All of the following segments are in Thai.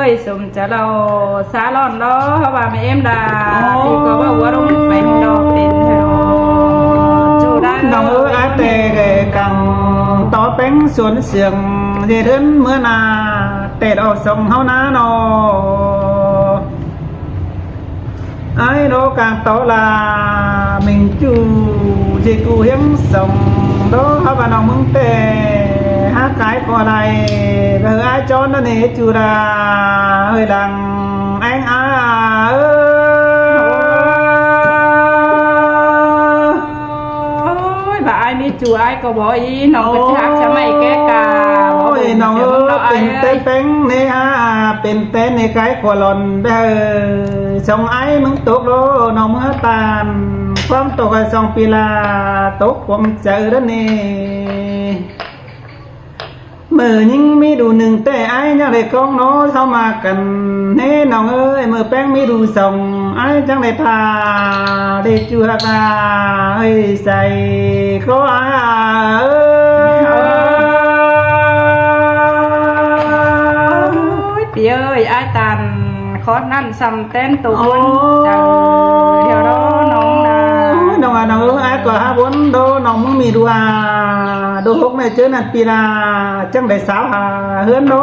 ơi sum chả lo xá lon đó bà mẹ em đã đi có bao quá đâu mình phải đồ tiền theo chú đãน้องเอ้ยอาเตะกังต่อแป้งสวนเสียงเดือนเมื่อนาเตะเอาส่งเฮานาโนไอ้โลกางโตลามิงจูจีกูเฮียงส่งโดเฮาบ้านน้องมึงเตะหาขายก็อะไรเออไอ้จอนนั่นนี่จูราเฮ้ยดังแองอาเออbà ai biết chú ai có bỏ ý nó có chắc sẽ mày cái cả โอ้ยน้องเอ้ยเป็นเต้เป็งเนี่ยฮะเป็นเต้ในไก่ขวหล่นเด้อส่งไอ้มึงตกโลน้องเมื่อตามความตกส่งปีลาตกความเจอแล้วนี่มือยิ่งมีดูหนึ่งแต่ไอ้ยังได้กองโน้เข้ามากันเฮ้น้องเอ้ยมือแป้งมีดูส่งไอ้จังได้พาได้จัวตาเอ้ยใส่ก็อ้าเอ้ย tía ơi ai tàn khó năn xăm tên tụ quân chẳng theo đó nóng làน้องน้องไอ้กว่าหาบนโดน้องมึงมีดูโดหกในเจอนัดปีนาจังได้สาวหาเฮือนโน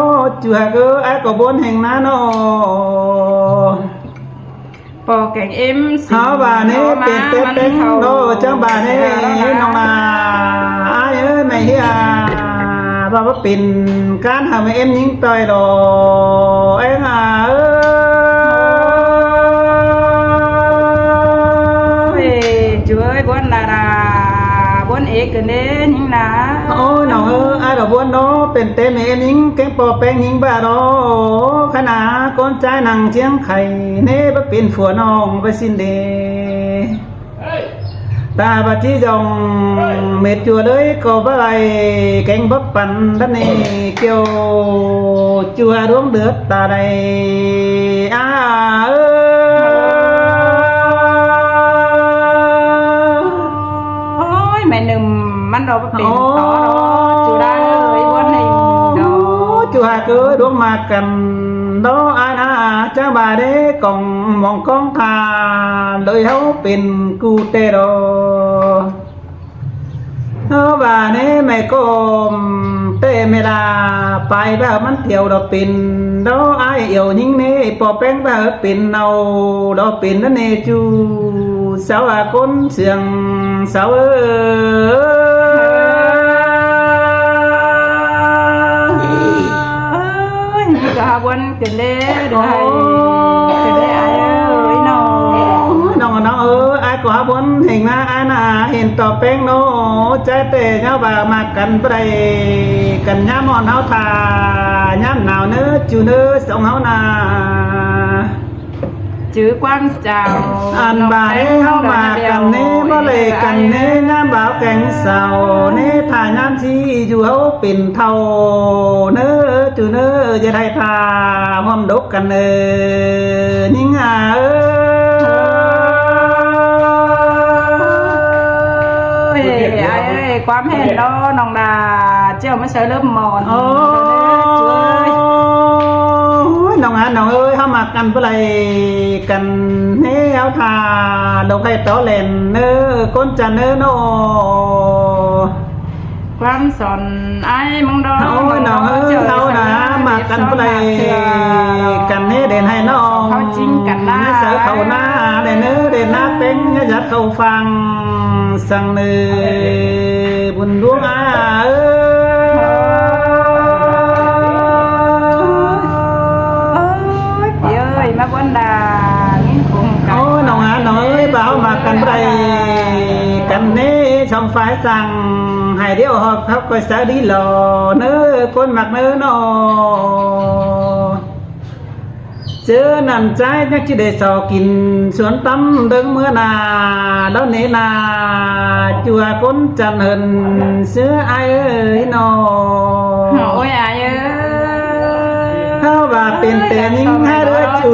จัวก็ไอ้ก็บนแห่งนั้นโน bỏ cảnh em เฮาบ่านี้เป็นเต็มโนจังบ่านี้น้องมาไอ้เอ้ยไม่เฮียว่าว่าเป็นการทำให้เอ็มยิงต่อยดอเอ็งเอ้ย chú ơi bốn là bốn ế cái nên nhưng là โอ้ยน้องไอ้ดอกบัวโนเป็นเต็มเอ็มยิงแกงปอแป้งยิงบ้าดอขนาดก้นใจนังเชียงไข่เน่บ่เป็นผัวน้องไปสิ้นเดตาบัดที่จงเม็ดจัวเลยก็บ่ไหลแกงบักปั่นด้านนี้เกี่ยวจัวดวงเดือดตาใดเอ้ย mày nằm mắt đâu có tiền to đó chú đã ơi bốn này đó จัวเกิดดวงมากันดออาณาจ้าบาเด้กองมองกองทาเลยเฮาเป็นกูเตโรเฮาบาเน่ไม่กมเตเมลาไปแบบมันเที่ยวดอกปินดอไอเอี่ยวยิงเน่ปอแป้งแบบปินเอาดอกปินนั่นเนจูสาวคนเสียงสาวcả quân cái lễ rồi cái lễ ai ơi nó น้องเอ้ยไอ้กว่าบนเห็นนะไอ้น่ะเห็นต่อแป้งโนใจเตะเงาบ่ามากันไปกันย้ำมอนเฮาทาย้ำหนาวเนื้อจูเนื้อสองเฮานา chữ quan chào อันบ่าเอ้เฮามากันเน่บ่เลยกันเน่ย้ำบ่าวแกงเสาเน่ถ่ายย้ำที่อยู่เฮาเป็นเท่าเนื้อจูเนื้อจะได้พาห้อมดกกันนิ่งเอ้ai ơi quán hẹn đó nòng đà chiều mới sới lớp mòn โอ้ยน้องเอ้ยเฮามากันเพื่ออะไรกันเฮ้เฮาทาดอกให้โตเล่นเน้อก้นจันเน้อโน quan sòn ai mong đó โอ้ยน้องเอ้ยเฮานะมากันเพื่ออะไรกันเฮ้เด่นให้น้อง เขาจริงกันนะ เสือเขาหน้าเด่นเน้อเด่นหน้าเป็นยัดเข้าฟังสั่งเนื้อบุญดวงเơi má quan đà nghiên cùng โอ้น้องเอ้ยบ่าวมากันไปกันนี้ช่องไฟสั่งให้เดียวหอบเขาก็สาดีหล่อเนื้อคนหมักเนื้อโนเจอนั่นใจนักจิได้สอกินสวนตำดึงเมื่อนาแล้วเนนาจัวคนจันเหินเสื้อไอเอ้ยโน ôi ai ơi ถ้าว่าเป็นแต่ยิ่งให้เรือจู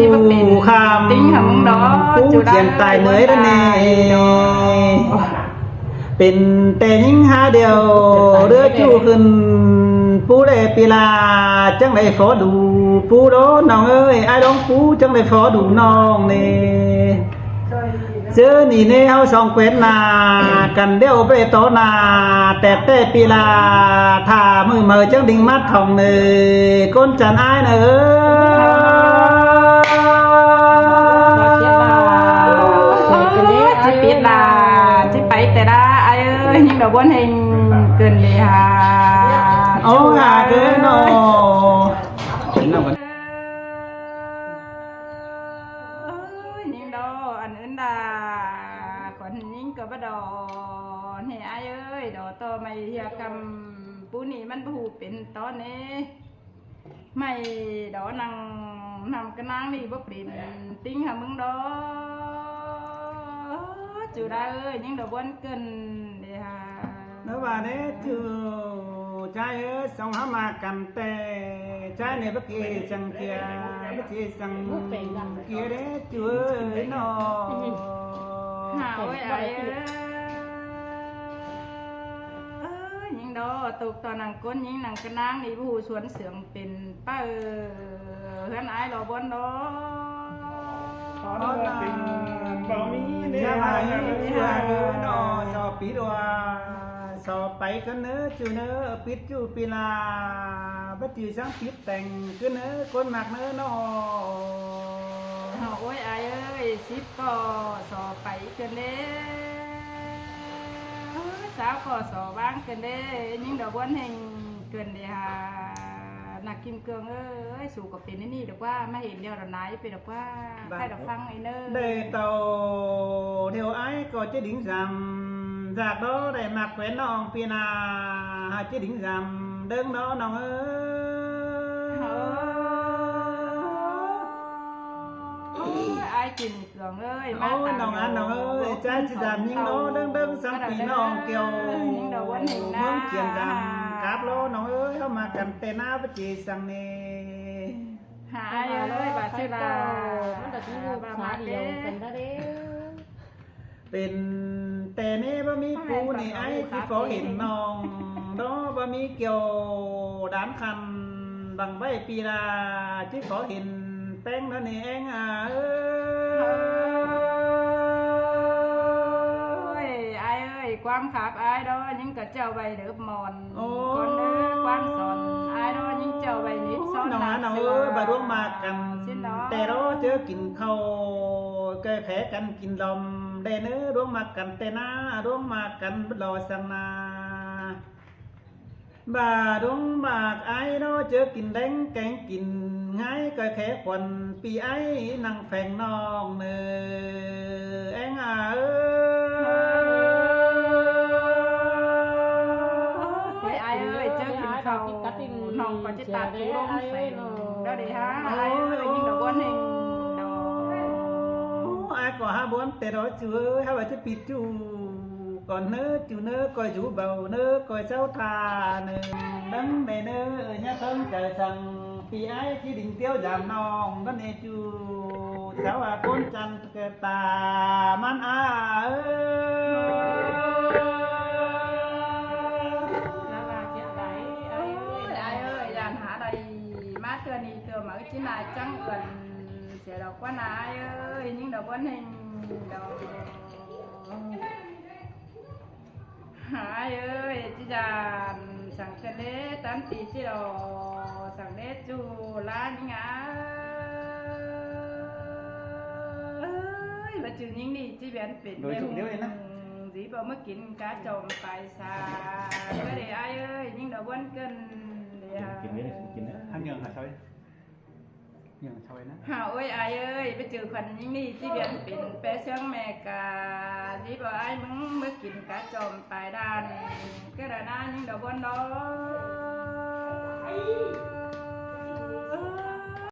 คำ tính hầm đó ผู้เขียนตายเหนื่อยแล้วเน่เป็นแต่ยิ่งหาเดียวเรือจูขึ้น ปูได้ปีลาจังได้ฝอดูปูโดน้องเอ้ยไอ้ร้องปูจังได้ฝอดูน้องนี่เจอนี่เนี่ยเฮาสองเกวนนากันเดียวไปโตนาแต่ปีลาถ้ามือเมอจังดิ่งมัดทองเนยก้นจันอ้ายเนอ จิปิดลาจิไปแต่ละไอ้เอ้ยยังดอกบนเฮงเกินเลยฮะ โอ้ยเกินโอ้เป็นน้ำกัน ยังดออันอื่นดาก่อนยิงก็บ่ดอเฮ้ไอ้เอ้ยดอต่อไม่เฮียกำปูนี่มันผู้เป็นตอนนี้ไม่ดอนังนำกระนางนี่บ่เปลี่ยนติ้งหามึงดอจูได้เอ้ยยังดอกบนเกินเลยฮะ nếu bà đấy chưa trai ơi xong hả mà cầm tè trai này bất kỳ chẳng kia bất kỳ chẳng kia đấy chưa nó หาไว้ไอ้เอ้ยยิงดอตกตอนนังก้นยิงนังกระนางนี่ผู้สวนเสืองเป็นป้าเฮือนไอ้รอบนดอ nó là bảo mi đấy chưa nó so pí đùa so bảy cái nữa chưa nữa pít chưa pí là bất kỳ sáng pít thành cứ nữa con mặt nữa nó โอ้ยไอ้เอ้ยสิบก็สอไปกันเด้สาวก็สอบ้างกันเด้ยิงดอกบนแห่งเกินเดียนักกิมเกลืองเอ้ยสู่กับเป็นนี่ดอกว่าไม่เห็นเดียวดอกไหนเป็นดอกว่าใครดอกฟังไอ้เนอ để tàu theo ai có chế đỉnh rằm giặc đó để mặc quen non pina hai chế đỉnh rằm đơn đó non ai chìm cường ơi ôi non ăn non ơi trái chỉ rằm nhưng nó đơn đơn sáng pin non kêu muốn chuyện rằm cáp lô non ơi không mà cầm tên á với chị sang nè หายเลยบาดเจ็บลา มันจะที่ลูกสาเดียวกันได้เด้ เป็นแต่เน่บ่มีปูนี่ไอ้ที่ฝอเห็นน้องđóบ่มีเกี่ยวด้านคันบังไว้ปีลาที่ฝอเห็นแป้งนั่นเองเอ้ย ไอ้เอ้ยความขาบไอ้ดอยิ่งกับเจ้าใบเดือบมอนคนเด้อความสอนไอ้ดอยิ่งเจ้าใบนิดซ้อน น้องน้องเอ้ยบ่ร่วมมากันแต่เราเจอกินข้าวแก้แผลกันกินลมได้เนื้อร่วมมากันแต่หน้าร่วมมากันรอสังนาbà đúng bà ai đó chớ kinh đánh cánh kinh ngái coi khẽ quần pi ấy năng phèn non nè anh ơi ai ơi chớ kinh khẩu nòng còn chết tạt chú đông phèn đó để há ai ơi nhưng đầu quân hình ai có hai bốn tê đó chưa hai bà chết pít chú còn nớ chú nớ coi chú bầu nớ coi cháu thà nè đấng này nớ ở nhà thân trời sằng pi ấy chỉ định tiêu giảm non đó nè chú cháu con chăn cái tà man chỉ là trắng gần sẽ đọc quá nãy ơi nhưng đọc vấn hình đọc ai ơi chỉ làสั่งกันเด้ตามตีที่เราสั่งเด้จูร้านงามาจืดยิ่งดีที่เบียนเป็ดdĩ bảo mới kín cá trộm tài xà cái để ai ơi nhưng đọc vấn cân để hàng nhường hả sao đấy nhường sao đấy hảo ơi ai ơi bây giờ phần những đi chỉ biếtเป็นแปะเชียงแม่กาที่บอกไอ้มึงเมื่อกินกะจอมปลายด้านก็ได้นะยังดอกบอลดอก